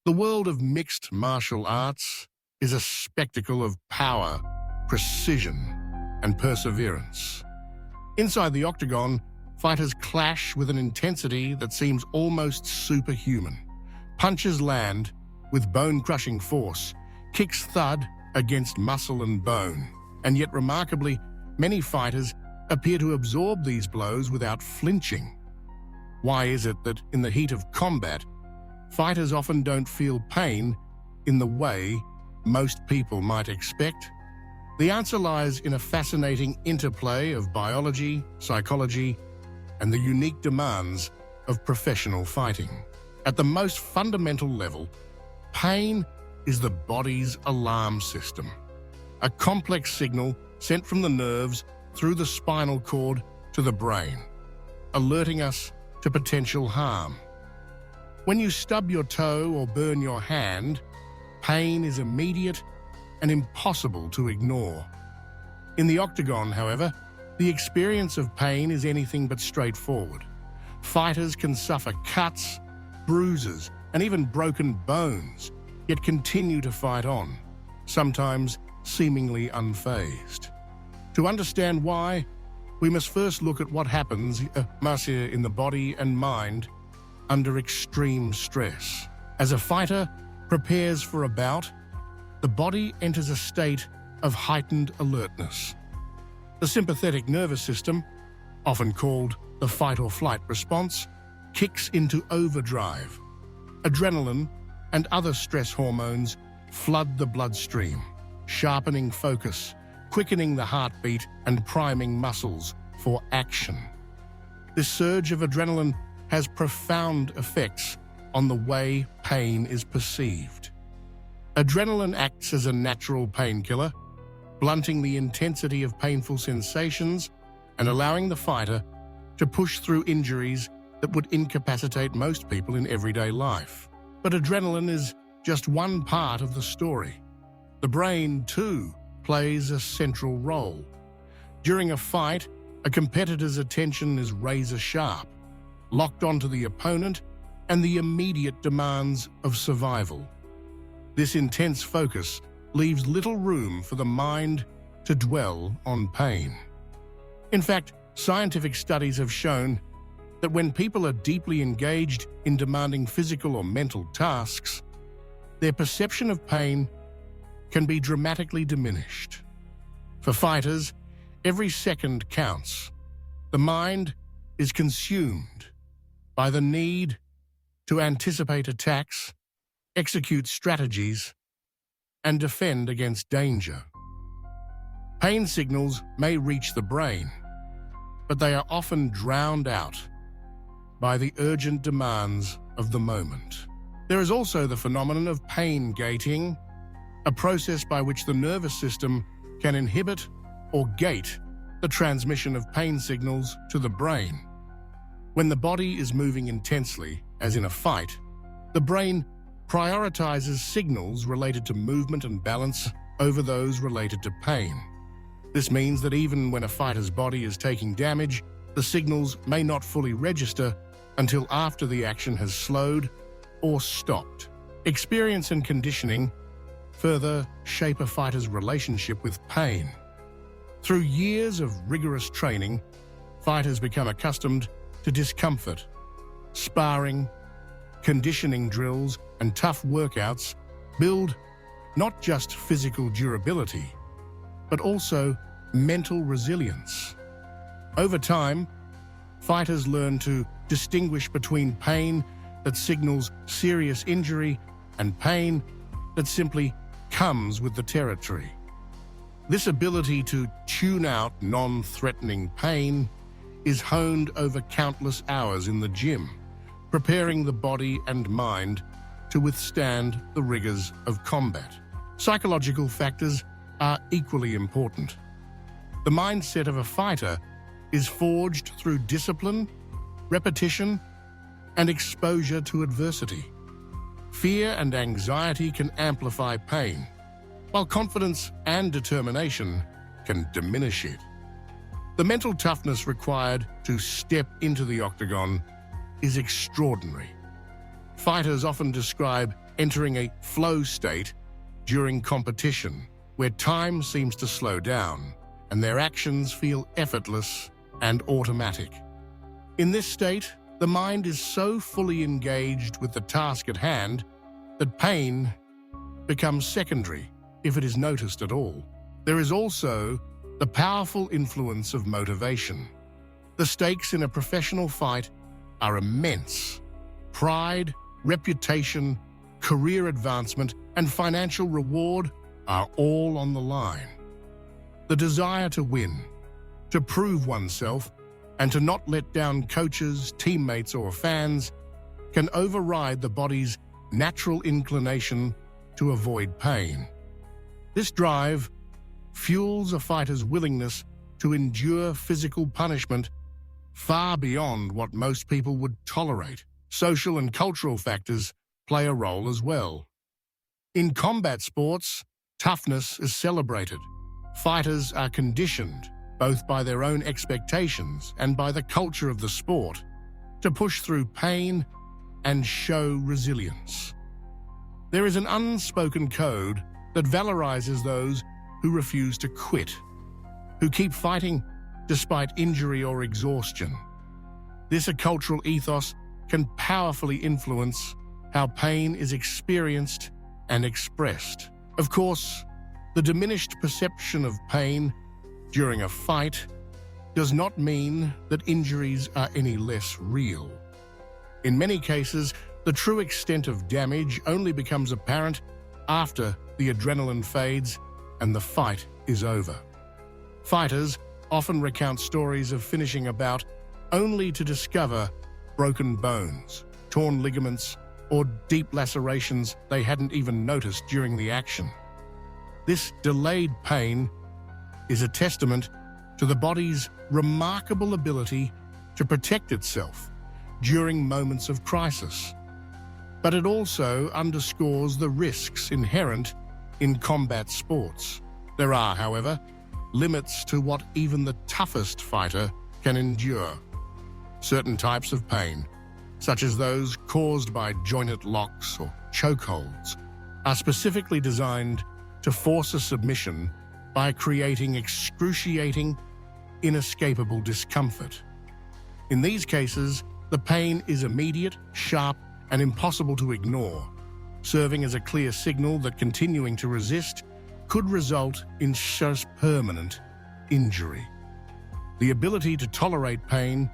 The world of mixed martial arts is a spectacle of power, precision, and perseverance. Inside the octagon, fighters clash with an intensity that seems almost superhuman. Punches land with bone-crushing force, kicks thud against muscle and bone, and yet remarkably, many fighters appear to absorb these blows without flinching. Why is it that in the heat of combat, fighters often don't feel pain in the way most people might expect? The answer lies in a fascinating interplay of biology, psychology, and the unique demands of professional fighting. At the most fundamental level, pain is the body's alarm system, a complex signal sent from the nerves through the spinal cord to the brain, alerting us to potential harm. When you stub your toe or burn your hand, pain is immediate and impossible to ignore. In the octagon, however, the experience of pain is anything but straightforward. Fighters can suffer cuts, bruises, and even broken bones, yet continue to fight on, sometimes seemingly unfazed. To understand why, we must first look at what happens in the body and mind under extreme stress. As a fighter prepares for a bout, the body enters a state of heightened alertness. The sympathetic nervous system, often called the fight-or-flight response, kicks into overdrive. Adrenaline and other stress hormones flood the bloodstream, sharpening focus, quickening the heartbeat, and priming muscles for action. This surge of adrenaline has profound effects on the way pain is perceived. Adrenaline acts as a natural painkiller, blunting the intensity of painful sensations and allowing the fighter to push through injuries that would incapacitate most people in everyday life. But adrenaline is just one part of the story. The brain, too, plays a central role. During a fight, a competitor's attention is razor-sharp, locked onto the opponent and the immediate demands of survival. This intense focus leaves little room for the mind to dwell on pain. In fact, scientific studies have shown that when people are deeply engaged in demanding physical or mental tasks, their perception of pain can be dramatically diminished. For fighters, every second counts. The mind is consumed by the need to anticipate attacks, execute strategies, and defend against danger. Pain signals may reach the brain, but they are often drowned out by the urgent demands of the moment. There is also the phenomenon of pain gating, a process by which the nervous system can inhibit or gate the transmission of pain signals to the brain. When the body is moving intensely, as in a fight, the brain prioritizes signals related to movement and balance over those related to pain. This means that even when a fighter's body is taking damage, the signals may not fully register until after the action has slowed or stopped. Experience and conditioning further shape a fighter's relationship with pain. Through years of rigorous training, fighters become accustomed to discomfort. Sparring, conditioning drills, and tough workouts build not just physical durability, but also mental resilience. Over time, fighters learn to distinguish between pain that signals serious injury and pain that simply comes with the territory. This ability to tune out non-threatening pain is honed over countless hours in the gym, preparing the body and mind to withstand the rigors of combat. Psychological factors are equally important. The mindset of a fighter is forged through discipline, repetition, and exposure to adversity. Fear and anxiety can amplify pain, while confidence and determination can diminish it. The mental toughness required to step into the octagon is extraordinary. Fighters often describe entering a flow state during competition, where time seems to slow down and their actions feel effortless and automatic. In this state, the mind is so fully engaged with the task at hand that pain becomes secondary, if it is noticed at all. There is also the powerful influence of motivation. The stakes in a professional fight are immense. Pride, reputation, career advancement, and financial reward are all on the line. The desire to win, to prove oneself, and to not let down coaches, teammates, or fans can override the body's natural inclination to avoid pain. This drive fuels a fighter's willingness to endure physical punishment far beyond what most people would tolerate. Social and cultural factors play a role as well. In combat sports, toughness is celebrated. Fighters are conditioned, both by their own expectations and by the culture of the sport, to push through pain and show resilience. There is an unspoken code that valorizes those who refuse to quit, who keep fighting despite injury or exhaustion. This cultural ethos can powerfully influence how pain is experienced and expressed. Of course, the diminished perception of pain during a fight does not mean that injuries are any less real. In many cases, the true extent of damage only becomes apparent after the adrenaline fades and the fight is over. Fighters often recount stories of finishing a bout only to discover broken bones, torn ligaments, or deep lacerations they hadn't even noticed during the action. This delayed pain is a testament to the body's remarkable ability to protect itself during moments of crisis. But it also underscores the risks inherent in combat sports. There are, however, limits to what even the toughest fighter can endure. Certain types of pain, such as those caused by joint locks or chokeholds, are specifically designed to force a submission by creating excruciating, inescapable discomfort. In these cases, the pain is immediate, sharp, and impossible to ignore, serving as a clear signal that continuing to resist could result in permanent injury. The ability to tolerate pain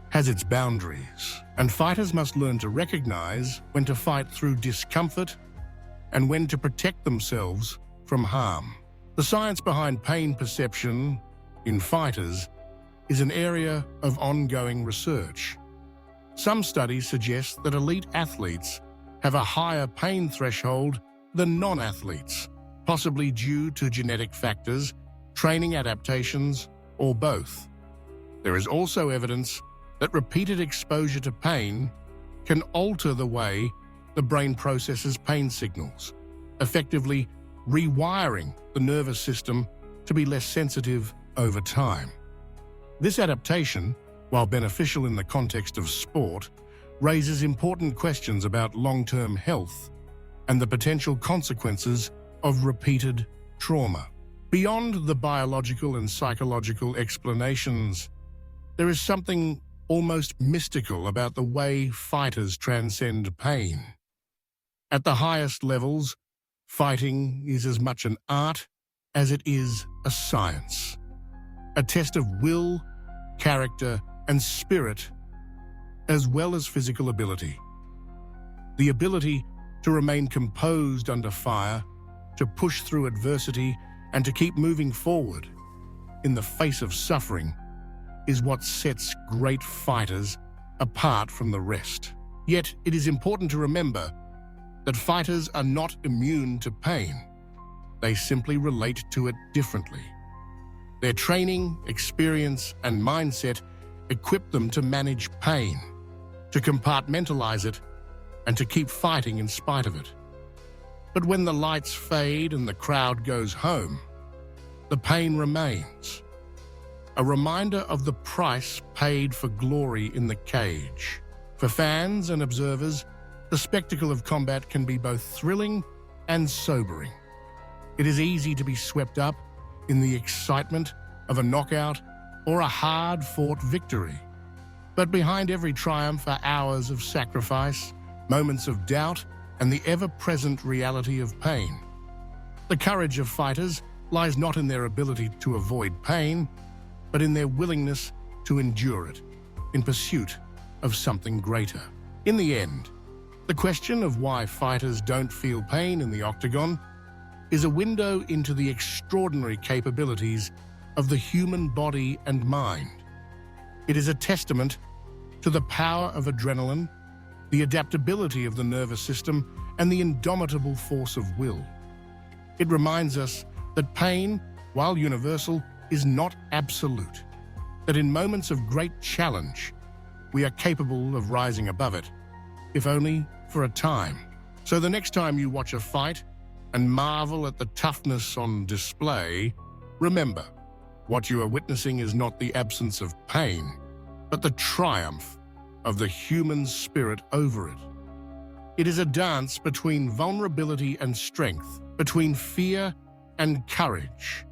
has its boundaries, and fighters must learn to recognize when to fight through discomfort and when to protect themselves from harm. The science behind pain perception in fighters is an area of ongoing research. Some studies suggest that elite athletes have a higher pain threshold than non-athletes, possibly due to genetic factors, training adaptations, or both. There is also evidence that repeated exposure to pain can alter the way the brain processes pain signals, effectively rewiring the nervous system to be less sensitive over time. This adaptation, while beneficial in the context of sport, raises important questions about long-term health and the potential consequences of repeated trauma. Beyond the biological and psychological explanations, there is something almost mystical about the way fighters transcend pain. At the highest levels, fighting is as much an art as it is a science, a test of will, character, and spirit, as well as physical ability. The ability to remain composed under fire, to push through adversity, and to keep moving forward in the face of suffering is what sets great fighters apart from the rest. Yet, it is important to remember that fighters are not immune to pain. They simply relate to it differently. Their training, experience, and mindset equip them to manage pain, to compartmentalize it, and to keep fighting in spite of it. But when the lights fade and the crowd goes home, the pain remains. A reminder of the price paid for glory in the cage. For fans and observers, The spectacle of combat can be both thrilling and sobering. It is easy to be swept up in the excitement of a knockout or a hard-fought victory. But behind every triumph are hours of sacrifice, moments of doubt, and the ever-present reality of pain. The courage of fighters lies not in their ability to avoid pain, but in their willingness to endure it, in pursuit of something greater. In the end, the question of why fighters don't feel pain in the octagon is a window into the extraordinary capabilities of the human body and mind. It is a testament to the power of adrenaline, the adaptability of the nervous system, and the indomitable force of will. It reminds us that pain, while universal, is not absolute, that in moments of great challenge, we are capable of rising above it, if only for a time. So the next time you watch a fight and marvel at the toughness on display, remember, what you are witnessing is not the absence of pain, but the triumph of the human spirit over it. It is a dance between vulnerability and strength, between fear and courage.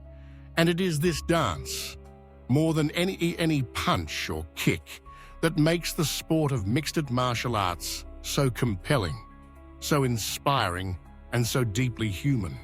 And it is this dance, more than any punch or kick, that makes the sport of mixed martial arts so compelling, so inspiring, and so deeply human.